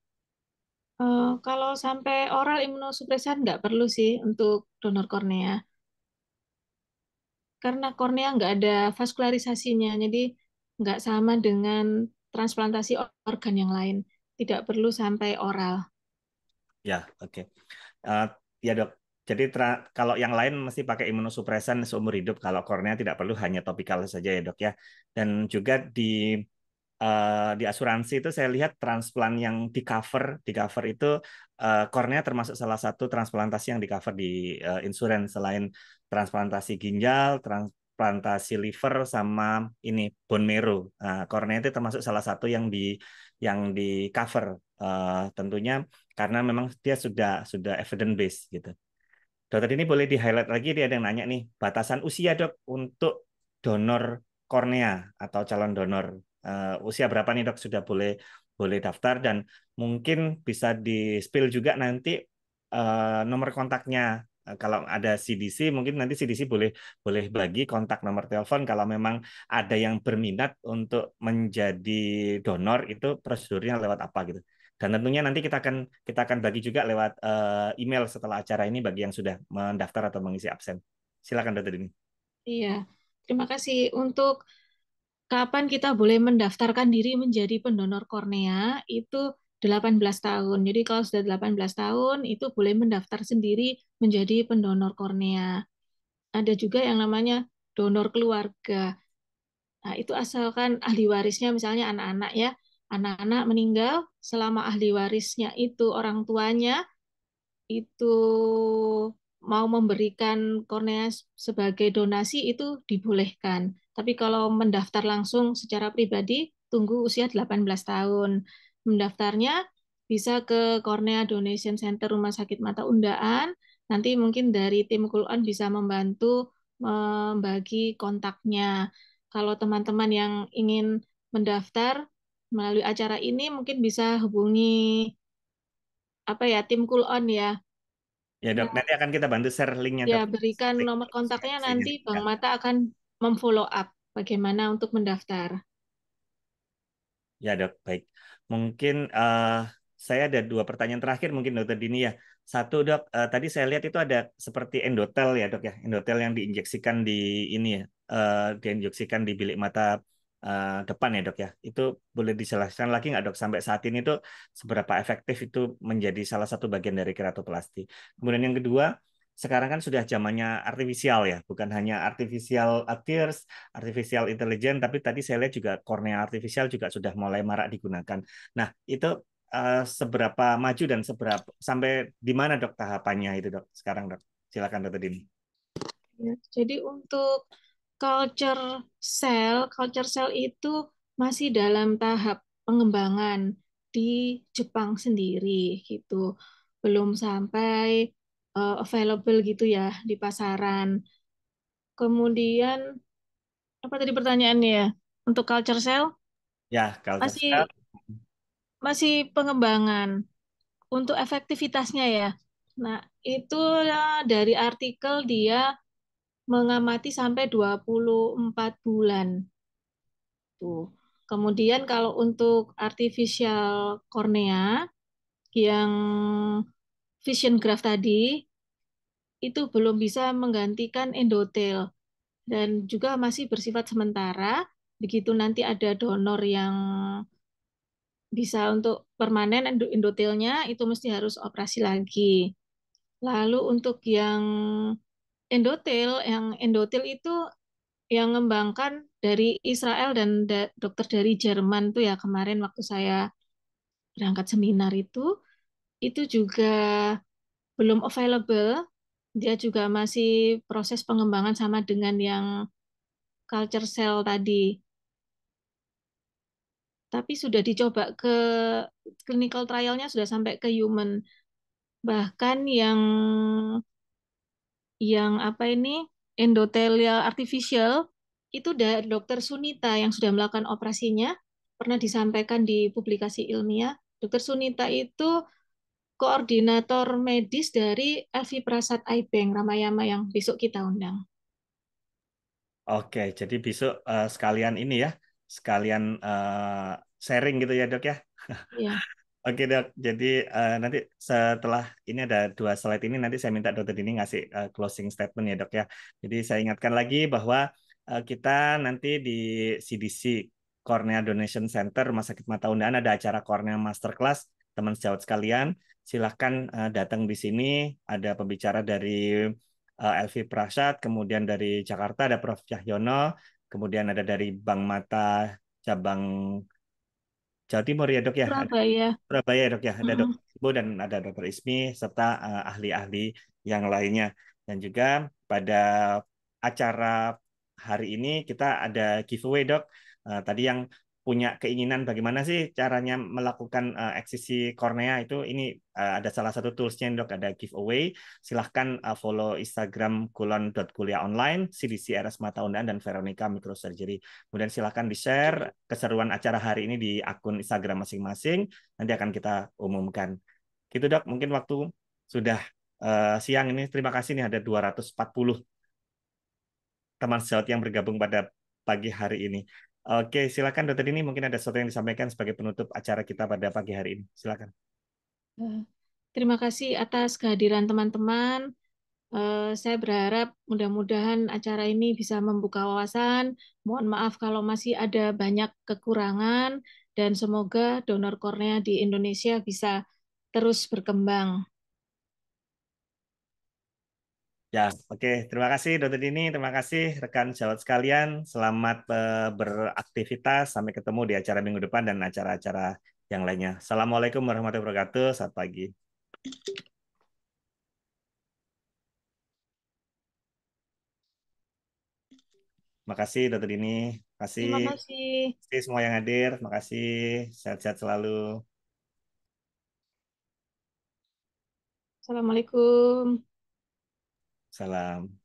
Kalau sampai oral imunosupresan nggak perlu sih untuk donor kornea, karena kornea nggak ada vaskularisasinya, jadi nggak sama dengan transplantasi organ yang lain. Tidak perlu sampai oral. Ya, oke. Eh, ya dok. Jadi kalau yang lain mesti pakai imunosupresan seumur hidup. Kalau kornea tidak perlu, hanya topikal saja ya dok ya. Dan juga di asuransi itu saya lihat transplant yang di cover itu kornea termasuk salah satu transplantasi yang di cover di insurans selain transplantasi ginjal, transplantasi liver sama ini bone marrow. Nah, kornea itu termasuk salah satu yang di cover. Tentunya karena memang dia sudah evidence based gitu. Dokter ini boleh di-highlight lagi, dia ada yang nanya nih, batasan usia dok untuk donor kornea atau calon donor. Usia berapa nih dok sudah boleh boleh daftar dan mungkin bisa di-spill juga nanti nomor kontaknya. Kalau ada CDC, mungkin nanti CDC boleh boleh bagi kontak nomor telepon kalau memang ada yang berminat untuk menjadi donor itu prosedurnya lewat apa gitu. Dan tentunya nanti kita akan bagi juga lewat email setelah acara ini bagi yang sudah mendaftar atau mengisi absen. Silakan Dokter Dini. Iya, terima kasih. Untuk kapan kita boleh mendaftarkan diri menjadi pendonor kornea itu 18 tahun. Jadi kalau sudah 18 tahun itu boleh mendaftar sendiri menjadi pendonor kornea. Ada juga yang namanya donor keluarga. Nah, itu asalkan ahli warisnya misalnya anak-anak ya. Anak-anak meninggal selama ahli warisnya itu orang tuanya itu mau memberikan kornea sebagai donasi itu dibolehkan. Tapi kalau mendaftar langsung secara pribadi, tunggu usia 18 tahun. Mendaftarnya bisa ke Cornea Donation Center Rumah Sakit Mata Undaan. Nanti mungkin dari tim Kulon bisa membantu membagi kontaknya. Kalau teman-teman yang ingin mendaftar melalui acara ini mungkin bisa hubungi apa ya tim Kulon ya. Ya dok, nanti akan kita bantu share linknya Ya, dok. berikan Link nomor kontaknya saya nanti Bang identikan. Mata akan memfollow up bagaimana untuk mendaftar. Ya dok, baik. Mungkin saya ada dua pertanyaan terakhir mungkin Dokter Dini ya. Satu dok, tadi saya lihat itu ada seperti endotel ya dok ya, endotel yang diinjeksikan di ini ya, diinjeksikan di bilik mata depan ya dok ya. Itu boleh dijelaskan lagi nggak dok sampai saat ini tuh seberapa efektif itu menjadi salah satu bagian dari keratoplasti. Kemudian yang kedua, sekarang kan sudah zamannya artifisial ya, bukan hanya artificial tears, artificial intelligence, tapi tadi saya lihat juga kornea artifisial juga sudah mulai marak digunakan. Nah, itu seberapa maju dan seberapa sampai di mana dok tahapannya itu dok sekarang dok? Silakan dokter Dini. Ya, jadi untuk culture cell itu masih dalam tahap pengembangan di Jepang sendiri gitu. Belum sampai available gitu ya di pasaran. Kemudian apa tadi pertanyaannya ya? Untuk culture cell Ya, culture cell. masih masih pengembangan. Untuk efektivitasnya ya. Nah, itu dari artikel dia mengamati sampai 24 bulan. Tuh. Kemudian kalau untuk artificial cornea yang vision graft tadi itu belum bisa menggantikan endotel dan juga masih bersifat sementara. Begitu nanti ada donor yang bisa untuk permanen endotelnya itu mesti harus operasi lagi. Lalu untuk yang endotel itu yang ngembangkan dari Israel dan dokter dari Jerman tuh ya kemarin waktu saya berangkat seminar itu juga belum available. Dia juga masih proses pengembangan sama dengan yang culture cell tadi. Tapi sudah dicoba ke clinical trialnya sudah sampai ke human. Bahkan yang apa ini endothelial artificial itu dari dokter Sunita yang sudah melakukan operasinya pernah disampaikan di publikasi ilmiah, Dokter Sunita itu koordinator medis dari Elvi Prasad Eye Bank Ramayama yang besok kita undang. Oke, jadi besok sekalian ini ya, sekalian sharing gitu ya dok ya. Ya, Oke dok, jadi nanti setelah ini ada dua slide ini nanti saya minta dokter ini ngasih closing statement ya dok ya. Jadi saya ingatkan lagi bahwa kita nanti di CDC Cornea Donation Center Rumah Sakit Mata Undaan ada acara Cornea Masterclass teman sejawat sekalian. Silahkan datang di sini. Ada pembicara dari Elvi Prasad, kemudian dari Jakarta ada Prof. Cahyono, kemudian ada dari Bank Mata cabang Jawa Timur ya dok ya. Surabaya. Surabaya ya, dok ya, ada Mm-mm. dokter Ibu dan ada dokter Ismi serta ahli-ahli yang lainnya. Dan juga pada acara hari ini kita ada giveaway dok. Tadi yang punya keinginan bagaimana sih caranya melakukan eksisi kornea itu ini ada salah satu toolsnya dok, ada giveaway. Silahkan follow Instagram kulon.kuliahonline, CDC RS Mata Undaan dan Veronica Microsurgery. Kemudian silahkan di-share keseruan acara hari ini di akun Instagram masing-masing. Nanti akan kita umumkan. Gitu dok, mungkin waktu sudah siang ini. Terima kasih nih ada 240 teman sejawat yang bergabung pada pagi hari ini. Oke, silakan dokter ini mungkin ada sesuatu yang disampaikan sebagai penutup acara kita pada pagi hari ini. Silakan. Eh, Terima kasih atas kehadiran teman-teman. Saya berharap mudah-mudahan acara ini bisa membuka wawasan. Mohon maaf kalau masih ada banyak kekurangan dan semoga donor kornea di Indonesia bisa terus berkembang. Ya, oke. Terima kasih dokter Dini, terima kasih rekan sejawat sekalian. Selamat beraktivitas. Sampai ketemu di acara minggu depan dan acara-acara yang lainnya. Assalamualaikum warahmatullahi wabarakatuh. Selamat pagi. Terima kasih dokter Dini. Terima kasih. Terima kasih. Terima kasih semua yang hadir. Terima kasih. Sehat-sehat selalu. Assalamualaikum. Salam.